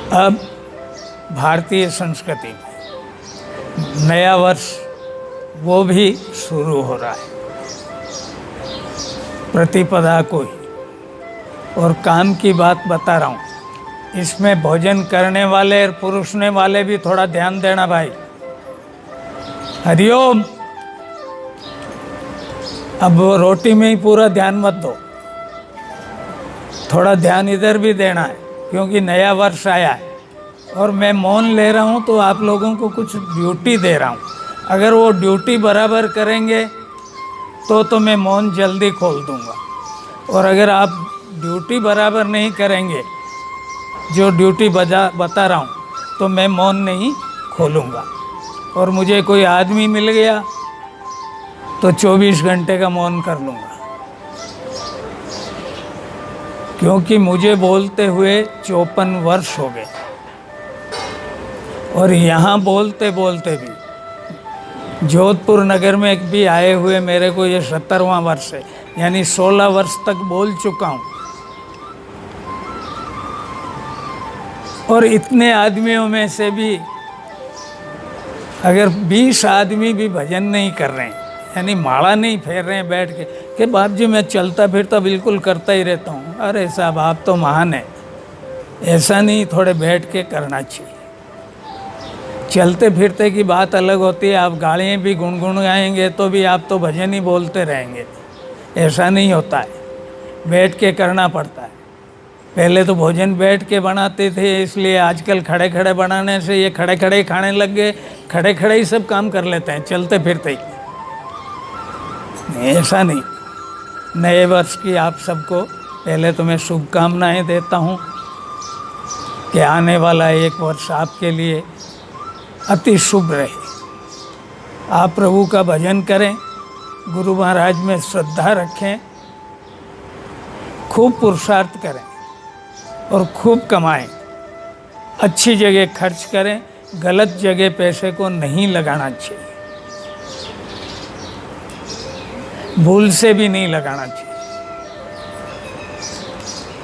अब भारतीय संस्कृति में नया वर्ष वो भी शुरू हो रहा है प्रतिपदा को ही। और काम की बात बता रहा हूँ, इसमें भोजन करने वाले और परोसने वाले भी थोड़ा ध्यान देना भाई। हरिओम। अब वो रोटी में ही पूरा ध्यान मत दो, थोड़ा ध्यान इधर भी देना है, क्योंकि नया वर्ष आया है और मैं मौन ले रहा हूँ तो आप लोगों को कुछ ड्यूटी दे रहा हूँ। अगर वो ड्यूटी बराबर करेंगे तो मैं मौन जल्दी खोल दूँगा, और अगर आप ड्यूटी बराबर नहीं करेंगे, जो ड्यूटी बता रहा हूँ, तो मैं मौन नहीं खोलूँगा। और मुझे कोई आदमी मिल गया तो 24 घंटे का मौन कर लूँगा, क्योंकि मुझे बोलते हुए 54 वर्ष हो गए। और यहाँ बोलते बोलते भी जोधपुर नगर में भी आए हुए मेरे को ये 70वां वर्ष है, यानी 16 वर्ष तक बोल चुका हूँ। और इतने आदमियों में से भी अगर 20 आदमी भी भजन नहीं कर रहे हैं, यानी माला नहीं फेर रहे हैं बैठ के बाप जी मैं चलता फिरता बिल्कुल करता ही रहता हूँ, अरे साहब आप तो महान है। ऐसा नहीं, थोड़े बैठ के करना चाहिए। चलते फिरते की बात अलग होती है, आप गालियाँ भी गुनगुनाएंगे तो भी आप तो भजन ही बोलते रहेंगे, ऐसा नहीं होता है। बैठ के करना पड़ता है। पहले तो भोजन बैठ के बनाते थे, इसलिए आजकल खड़े खड़े बनाने से ये खड़े खड़े ही खाने लग गए, खड़े खड़े ही सब काम कर लेते हैं चलते फिरते ही। ऐसा नहीं। नए वर्ष की आप सबको पहले तो मैं शुभकामनाएं देता हूं कि आने वाला एक वर्ष आपके लिए अति शुभ रहे। आप प्रभु का भजन करें, गुरु महाराज में श्रद्धा रखें, खूब पुरुषार्थ करें और खूब कमाएं। अच्छी जगह खर्च करें, गलत जगह पैसे को नहीं लगाना चाहिए, भूल से भी नहीं लगाना चाहिए।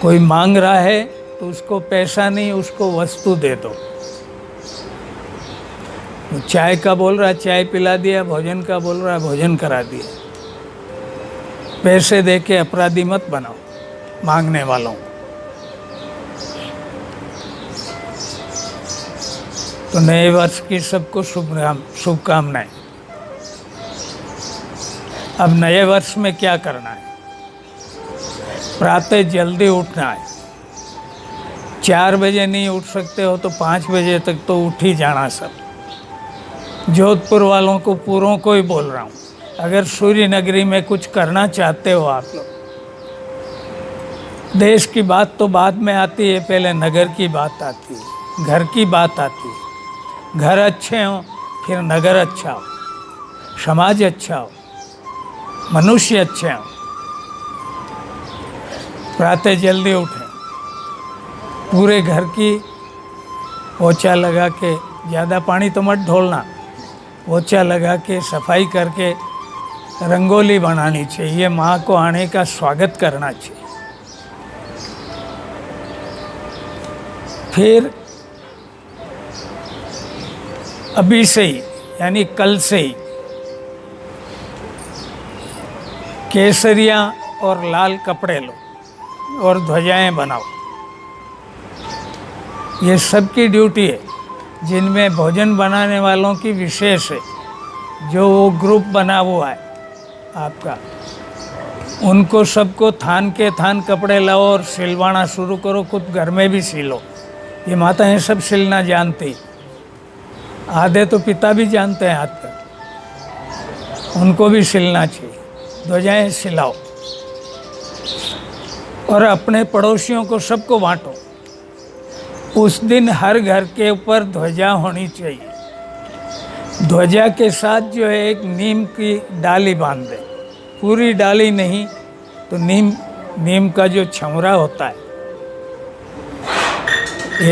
कोई मांग रहा है तो उसको पैसा नहीं, उसको वस्तु दे दो। चाय का बोल रहा है, चाय पिला दिया, भोजन का बोल रहा है, भोजन करा दिया। पैसे दे के अपराधी मत बनाओ मांगने वालों। तो नए वर्ष की सबको शुभकामनाएं। अब नए वर्ष में क्या करना है? प्रातः जल्दी उठना है। 4 बजे नहीं उठ सकते हो तो 5 बजे तक तो उठ ही जाना सब। जोधपुर वालों को पूरों को ही बोल रहा हूँ, अगर सूर्य नगरी में कुछ करना चाहते हो आप लोग, देश की बात तो बाद में आती है, पहले नगर की बात आती है, घर की बात आती है। घर अच्छे हों फिर नगर अच्छा हो, समाज अच्छा हो, मनुष्य अच्छे हों। प्रातः जल्दी उठें, पूरे घर की पोछा लगा के, ज़्यादा पानी तो मत ढोलना, पोछा लगा के सफाई करके रंगोली बनानी चाहिए। माँ को आने का स्वागत करना चाहिए। फिर अभी से ही, यानी कल से ही, केसरिया और लाल कपड़े लो और ध्वजाएं बनाओ। ये सबकी ड्यूटी है, जिनमें भोजन बनाने वालों की विशेष है, जो वो ग्रुप बना हुआ है आपका, उनको सबको थान के थान कपड़े लाओ और सिलवाना शुरू करो। खुद घर में भी सिलो। ये माताएं सब सिलना जानती, आधे तो पिता भी जानते हैं हाथ पर, उनको भी सिलना चाहिए। ध्वजाएं सिलाओ और अपने पड़ोसियों को सबको बांटो। उस दिन हर घर के ऊपर ध्वजा होनी चाहिए। ध्वजा के साथ जो है एक नीम की डाली बांध दें, पूरी डाली नहीं तो नीम का जो छमरा होता है,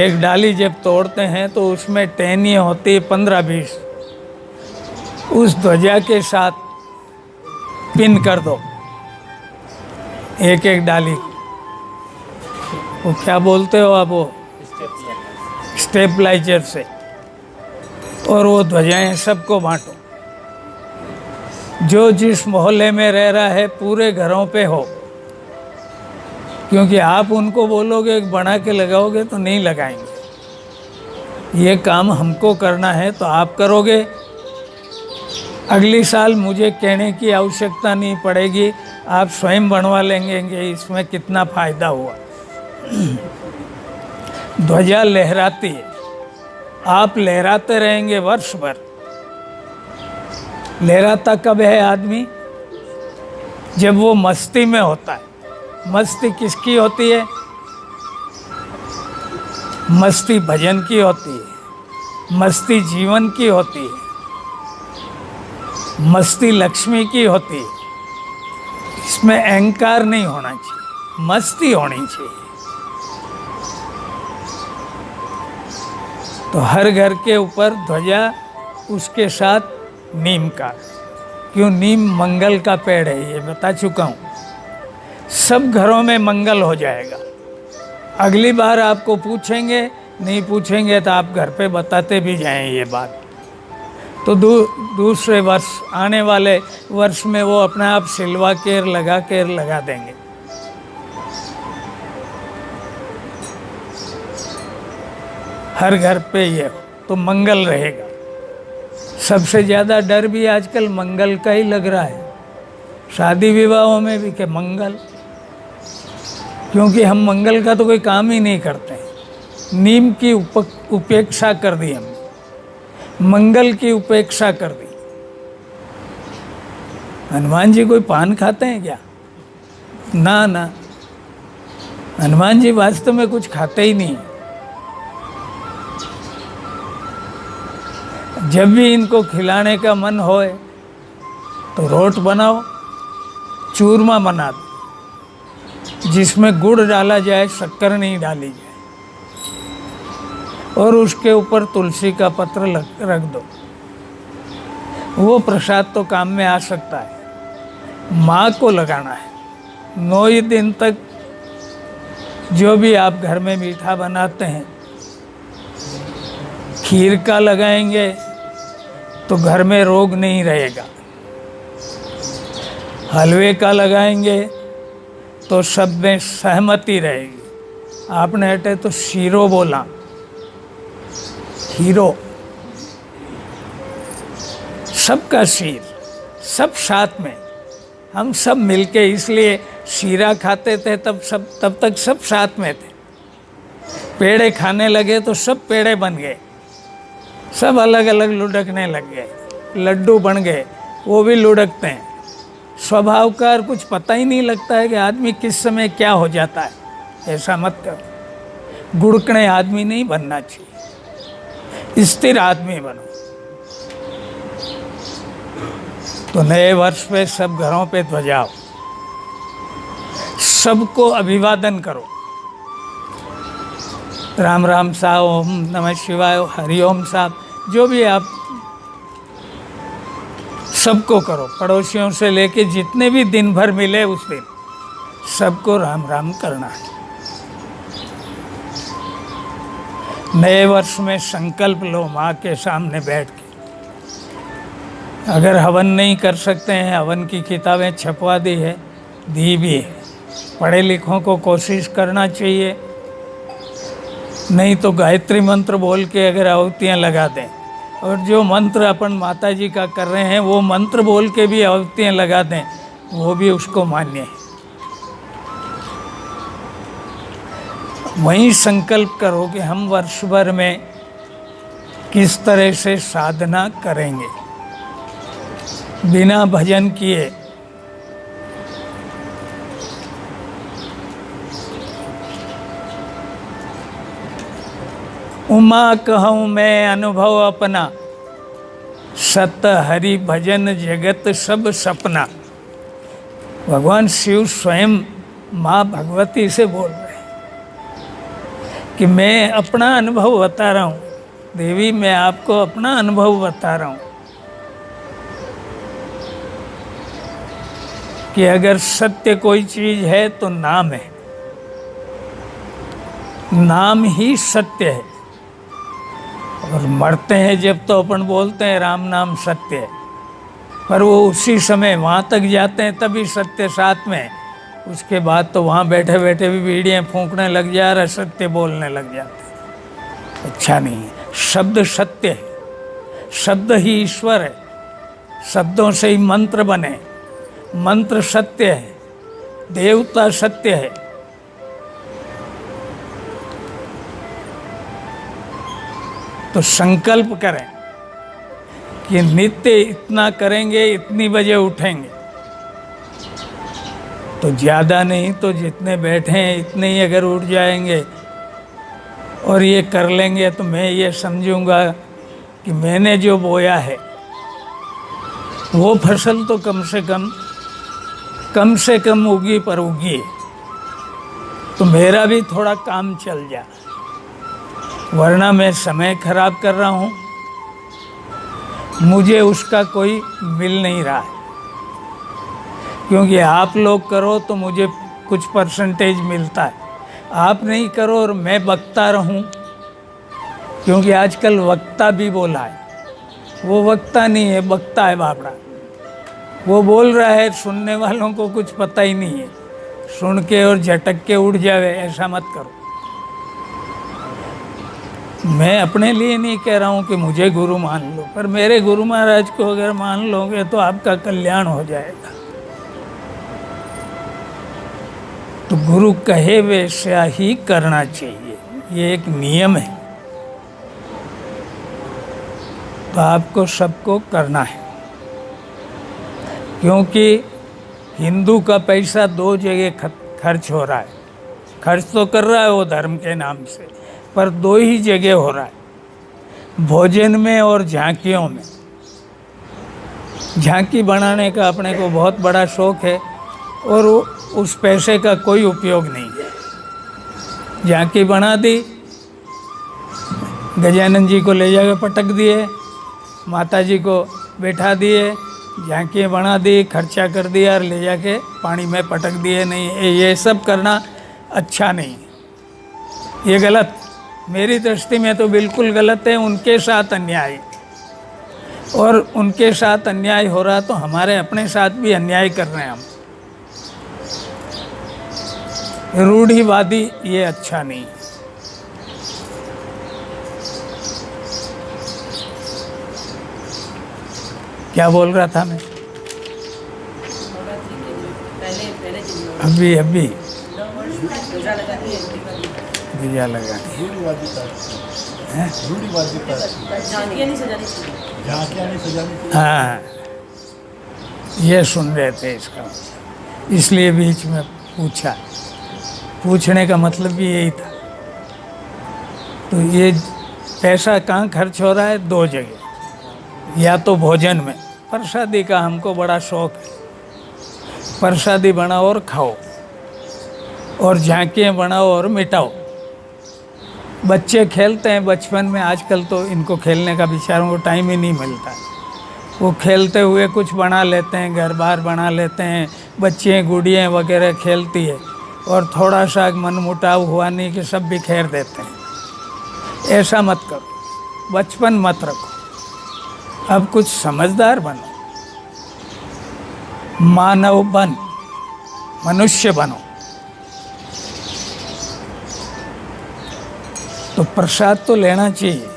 एक डाली जब तोड़ते हैं तो उसमें टहनियाँ होती है 15-20, उस ध्वजा के साथ पिन कर दो एक एक डाली। वो क्या बोलते हो आप? वो स्टेबलाइजर से, और वो ध्वजाएं सबको बांटो। जो जिस मोहल्ले में रह रहा है पूरे घरों पे हो, क्योंकि आप उनको बोलोगे बना के लगाओगे तो नहीं लगाएंगे। ये काम हमको करना है तो आप करोगे। अगली साल मुझे कहने की आवश्यकता नहीं पड़ेगी, आप स्वयं बनवा लेंगे। इसमें कितना फायदा हुआ। ध्वजा लहराती है, आप लहराते रहेंगे वर्ष भर। लहराता कब है आदमी? जब वो मस्ती में होता है। मस्ती किसकी होती है? मस्ती भजन की होती है, मस्ती जीवन की होती है, मस्ती लक्ष्मी की होती है। इसमें अहंकार नहीं होना चाहिए, मस्ती होनी चाहिए। तो हर घर के ऊपर ध्वजा, उसके साथ नीम का। क्यों? नीम मंगल का पेड़ है, ये बता चुका हूँ। सब घरों में मंगल हो जाएगा। अगली बार आपको पूछेंगे, नहीं पूछेंगे तो आप घर पे बताते भी जाएं ये बात। तो दूसरे वर्ष, आने वाले वर्ष में वो अपने आप सिल्वा केर लगा देंगे। हर घर पे ये तो मंगल रहेगा। सबसे ज़्यादा डर भी आजकल मंगल का ही लग रहा है, शादी विवाहों में भी, कि मंगल, क्योंकि हम मंगल का तो कोई काम ही नहीं करते हैं। नीम की उपेक्षा कर दी हमने, मंगल की उपेक्षा कर दी। हनुमान जी कोई पान खाते हैं क्या? ना ना, हनुमान जी वास्तव में कुछ खाते ही नहीं। जब भी इनको खिलाने का मन होए तो रोट बनाओ, चूरमा बना दो, जिसमें गुड़ डाला जाए, शक्कर नहीं डाली जाए, और उसके ऊपर तुलसी का पत्र रख दो। वो प्रसाद तो काम में आ सकता है। माँ को लगाना है 9 दिन तक। जो भी आप घर में मीठा बनाते हैं, खीर का लगाएंगे तो घर में रोग नहीं रहेगा। हलवे का लगाएंगे तो सब में सहमति रहेगी। आपने हटे तो शीरो बोला, हीरो, सबका शीर, सब साथ में, हम सब मिलके, इसलिए शीरा खाते थे तब तक सब साथ में थे। पेड़े खाने लगे तो सब पेड़े बन गए, सब अलग अलग लुढ़कने लग गए, लड्डू बन गए, वो भी लुढ़कते हैं। स्वभाव का और कुछ पता ही नहीं लगता है कि आदमी किस समय क्या हो जाता है। ऐसा मत करो। गुड़कने आदमी नहीं बनना चाहिए, स्थिर आदमी बनो। तो नए वर्ष पे सब घरों पे ध्वजाओ, सबको अभिवादन करो। राम राम साहब, ओम नमः शिवाय, हरिओम साहब, जो भी आप सबको करो। पड़ोसियों से लेके जितने भी दिन भर मिले उस दिन सबको राम राम करना है। नए वर्ष में संकल्प लो माँ के सामने बैठ के। अगर हवन नहीं कर सकते हैं, हवन की किताबें छपवा दी है, दी भी है। पढ़े लिखों को कोशिश करना चाहिए, नहीं तो गायत्री मंत्र बोल के अगर आहुतियाँ लगा दें, और जो मंत्र अपन माता जी का कर रहे हैं वो मंत्र बोल के भी आहुतियाँ लगा दें, वो भी उसको मान्य है। वहीं संकल्प करो कि हम वर्ष भर में किस तरह से साधना करेंगे बिना भजन किए। उमा कहूँ मैं अनुभव अपना, सत हरि भजन जगत सब सपना। भगवान शिव स्वयं माँ भगवती से बोल रहे हैं कि मैं अपना अनुभव बता रहा हूँ। देवी, मैं आपको अपना अनुभव बता रहा हूँ कि अगर सत्य कोई चीज़ है तो नाम है। नाम ही सत्य है। और मरते हैं जब तो अपन बोलते हैं राम नाम सत्य है, पर वो उसी समय वहाँ तक जाते हैं तभी सत्य साथ में है। उसके बाद तो वहाँ बैठे बैठे भी बीड़ियाँ फूंकने लग जा रहे, सत्य बोलने लग जाते। अच्छा नहीं है। शब्द सत्य है, शब्द ही ईश्वर है, शब्दों से ही मंत्र बने, मंत्र सत्य है, देवता सत्य है। तो संकल्प करें कि नित्य इतना करेंगे, इतनी बजे उठेंगे, तो ज़्यादा नहीं तो जितने बैठे हैं इतने ही अगर उठ जाएंगे और ये कर लेंगे तो मैं ये समझूंगा कि मैंने जो बोया है वो फसल तो कम से कम उगी पर उगी, तो मेरा भी थोड़ा काम चल जाए, वरना मैं समय खराब कर रहा हूँ, मुझे उसका कोई मिल नहीं रहा है। क्योंकि आप लोग करो तो मुझे कुछ परसेंटेज मिलता है, आप नहीं करो और मैं बकता रहूं, क्योंकि आजकल वक्ता भी बोला है, वो वक्ता नहीं है, बकता है बापड़ा। वो बोल रहा है, सुनने वालों को कुछ पता ही नहीं है, सुन के और झटक के उड़ जावे, ऐसा मत करो। मैं अपने लिए नहीं कह रहा हूँ कि मुझे गुरु मान लो, पर मेरे गुरु महाराज को अगर मान लोगे तो आपका कल्याण हो जाएगा। तो गुरु कहे वैसा ही करना चाहिए, ये एक नियम है। तो आपको सबको करना है, क्योंकि हिंदू का पैसा दो जगह खर्च हो रहा है। खर्च तो कर रहा है वो धर्म के नाम से, पर दो ही जगह हो रहा है, भोजन में और झांकियों में। झांकी बनाने का अपने को बहुत बड़ा शौक है और उस पैसे का कोई उपयोग नहीं है। झांकी बना दी, गजानन जी को ले जाकर पटक दिए, माता जी को बैठा दिए, झांकियाँ बना दी, खर्चा कर दिया और ले जाके पानी में पटक दिए। नहीं, ये सब करना अच्छा नहीं, ये गलत, मेरी दृष्टि में तो बिल्कुल गलत है। उनके साथ अन्याय, और उनके साथ अन्याय हो रहा तो हमारे अपने साथ भी अन्याय कर रहे हैं हम। रूढ़िवादी ये अच्छा नहीं। क्या बोल रहा था मैं? अभी भैया लगा हाँ, ये सुन रहे थे इसका, इसलिए बीच में पूछा। पूछने का मतलब भी यही था। तो ये पैसा कहाँ खर्च हो रहा है? दो जगह, या तो भोजन में, प्रसादी का हमको बड़ा शौक है, प्रसादी बनाओ और खाओ, और झांकियाँ बनाओ और मिटाओ। बच्चे खेलते हैं बचपन में, आजकल तो इनको खेलने का बेचारों को टाइम ही नहीं मिलता। वो खेलते हुए कुछ बना लेते हैं, घर बार बना लेते हैं, बच्चे गुड़ियाँ वगैरह खेलती है, और थोड़ा सा मनमुटाव हुआ नहीं कि सब बिखेर देते हैं। ऐसा मत करो, बचपन मत रखो, अब कुछ समझदार बनो, मानव बन, मनुष्य बनो। तो प्रसाद तो लेना चाहिए,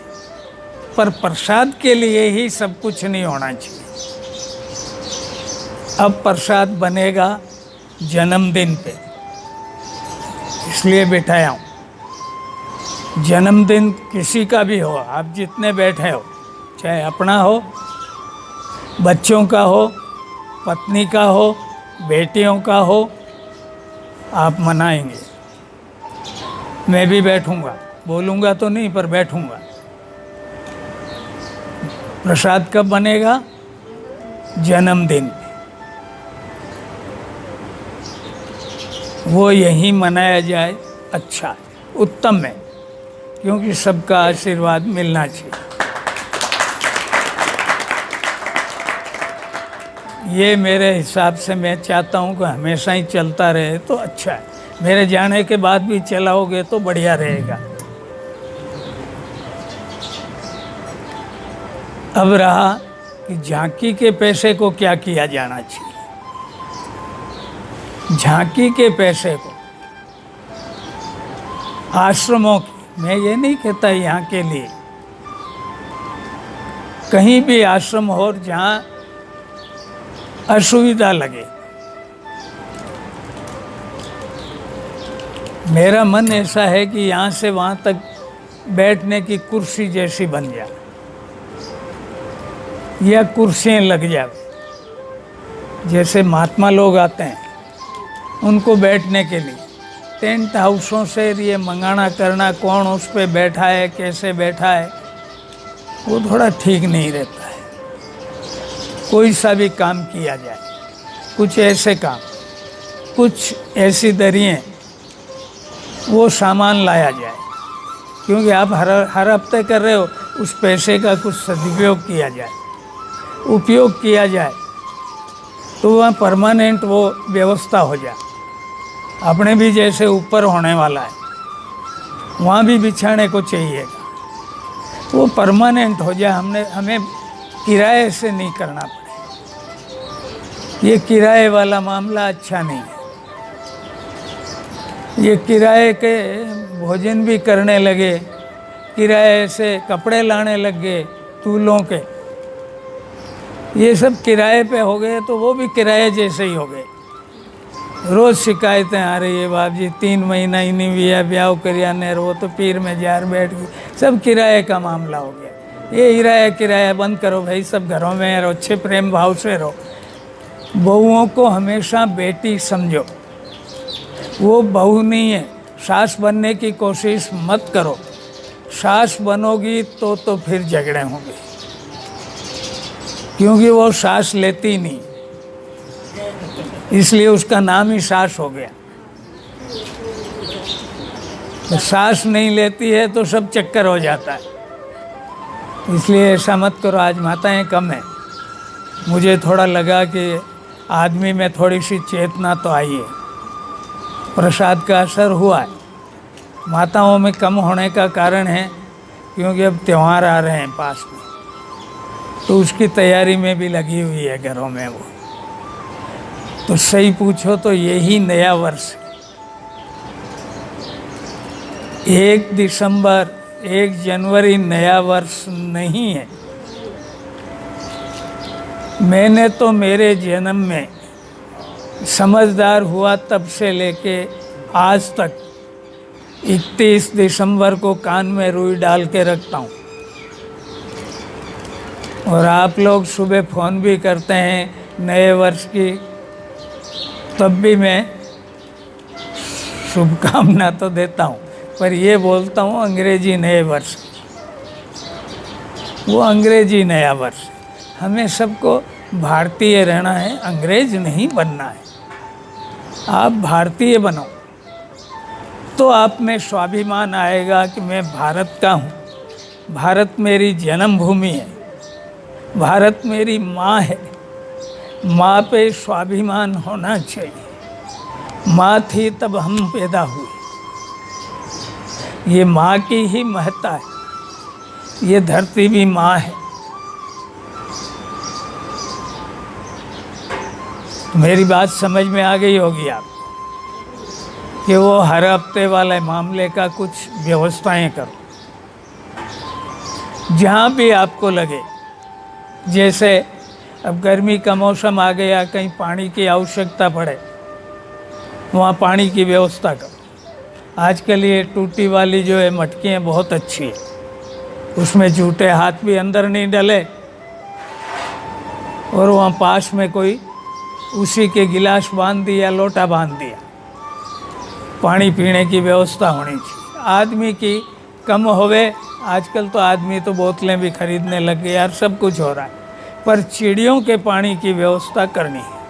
पर प्रसाद के लिए ही सब कुछ नहीं होना चाहिए। अब प्रसाद बनेगा जन्मदिन पे, इसलिए बिठाया हूँ। जन्मदिन किसी का भी हो, आप जितने बैठे हो, चाहे अपना हो, बच्चों का हो, पत्नी का हो, बेटियों का हो, आप मनाएंगे। मैं भी बैठूंगा, बोलूंगा तो नहीं, पर बैठूंगा। प्रसाद कब बनेगा? जन्मदिन पे। वो यहीं मनाया जाए, अच्छा, उत्तम है, क्योंकि सबका आशीर्वाद मिलना चाहिए। ये मेरे हिसाब से मैं चाहता हूँ कि हमेशा ही चलता रहे तो अच्छा है। मेरे जाने के बाद भी चलाओगे तो बढ़िया रहेगा। अब रहा कि झांकी के पैसे को क्या किया जाना चाहिए। झांकी के पैसे को आश्रमों की, मैं ये नहीं कहता यहाँ के लिए, कहीं भी आश्रम हो जहाँ असुविधा लगे, मेरा मन ऐसा है कि यहाँ से वहाँ तक बैठने की कुर्सी जैसी बन जाए या कुर्सियाँ लग जाए, जैसे महात्मा लोग आते हैं उनको बैठने के लिए। टेंट हाउसों से ये मंगाना करना, कौन उस पर बैठा है, कैसे बैठा है, वो थोड़ा ठीक नहीं रहता है। कोई सा भी काम किया जाए, कुछ ऐसे काम, कुछ ऐसी दरियाँ, वो सामान लाया जाए, क्योंकि आप हर हफ्ते कर रहे हो, उस पैसे का कुछ सदुपयोग किया जाए, उपयोग किया जाए, तो वहाँ परमानेंट वो व्यवस्था हो जाए। अपने भी जैसे ऊपर होने वाला है, वहाँ भी बिछाने को चाहिएगा, वो परमानेंट हो जाए। हमें किराए से नहीं करना पड़े। ये किराए वाला मामला अच्छा नहीं है। ये किराए के भोजन भी करने लगे, किराए से कपड़े लाने लग गए तूलों के, ये सब किराए पे हो गए, तो वो भी किराए जैसे ही हो गए। रोज़ शिकायतें आ रही है, बाप जी 3 महीना ही नहीं हुआ, ब्याह करिया ने, वो तो पीर में जार बैठ गई, सब किराए का मामला हो गया। ये किराया बंद करो भाई, सब घरों में रहो, अच्छे प्रेम भाव से रहो। बहुओं को हमेशा बेटी समझो, वो बहू नहीं है। सास बनने की कोशिश मत करो, सास बनोगी तो फिर झगड़े होंगे, क्योंकि वो सास लेती नहीं, इसलिए उसका नाम ही सास हो गया। तो सास नहीं लेती है तो सब चक्कर हो जाता है, इसलिए ऐसा मत करो। आज माताएं कम है, मुझे थोड़ा लगा कि आदमी में थोड़ी सी चेतना तो आई है, प्रसाद का असर हुआ है। माताओं में कम होने का कारण है क्योंकि अब त्यौहार आ रहे हैं पास में, तो उसकी तैयारी में भी लगी हुई है घरों में वो। तो सही पूछो तो यही नया वर्ष, 1 दिसंबर 1 जनवरी नया वर्ष नहीं है। मैंने तो मेरे जन्म में समझदार हुआ तब से लेके आज तक 31 दिसंबर को कान में रुई डाल के रखता हूँ। और आप लोग सुबह फ़ोन भी करते हैं नए वर्ष की, तब भी मैं शुभकामना तो देता हूँ, पर ये बोलता हूँ अंग्रेजी नए वर्ष, वो अंग्रेजी नया वर्ष। हमें सबको भारतीय रहना है, अंग्रेज नहीं बनना है। आप भारतीय बनो तो आप में स्वाभिमान आएगा कि मैं भारत का हूँ, भारत मेरी जन्मभूमि है, भारत मेरी माँ है। माँ पे स्वाभिमान होना चाहिए। माँ थी तब हम पैदा हुए, ये माँ की ही महत्ता है, ये धरती भी माँ है। मेरी बात समझ में आ गई होगी आप कि वो हर हफ्ते वाले मामले का कुछ व्यवस्थाएं करो, जहाँ भी आपको लगे। जैसे अब गर्मी का मौसम आ गया, कहीं पानी की आवश्यकता पड़े, वहाँ पानी की व्यवस्था करो। आजकल ये टूटी वाली जो है मटकियाँ बहुत अच्छी है, उसमें झूठे हाथ भी अंदर नहीं डले, और वहाँ पास में कोई उसी के गिलास बांध दिया, लोटा बांध दिया, पानी पीने की व्यवस्था होनी चाहिए। आदमी की कम होवे, आजकल तो आदमी तो बोतलें भी खरीदने लग गए यार, सब कुछ हो रहा है, पर चिड़ियों के पानी की व्यवस्था करनी है।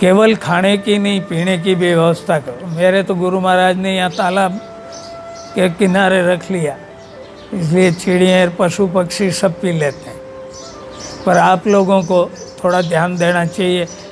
केवल खाने की नहीं, पीने की भी व्यवस्था करो। मेरे तो गुरु महाराज ने यहाँ तालाब के किनारे रख लिया, इसलिए चिड़िया पशु पक्षी सब पी लेते हैं। पर आप लोगों को थोड़ा ध्यान देना चाहिए।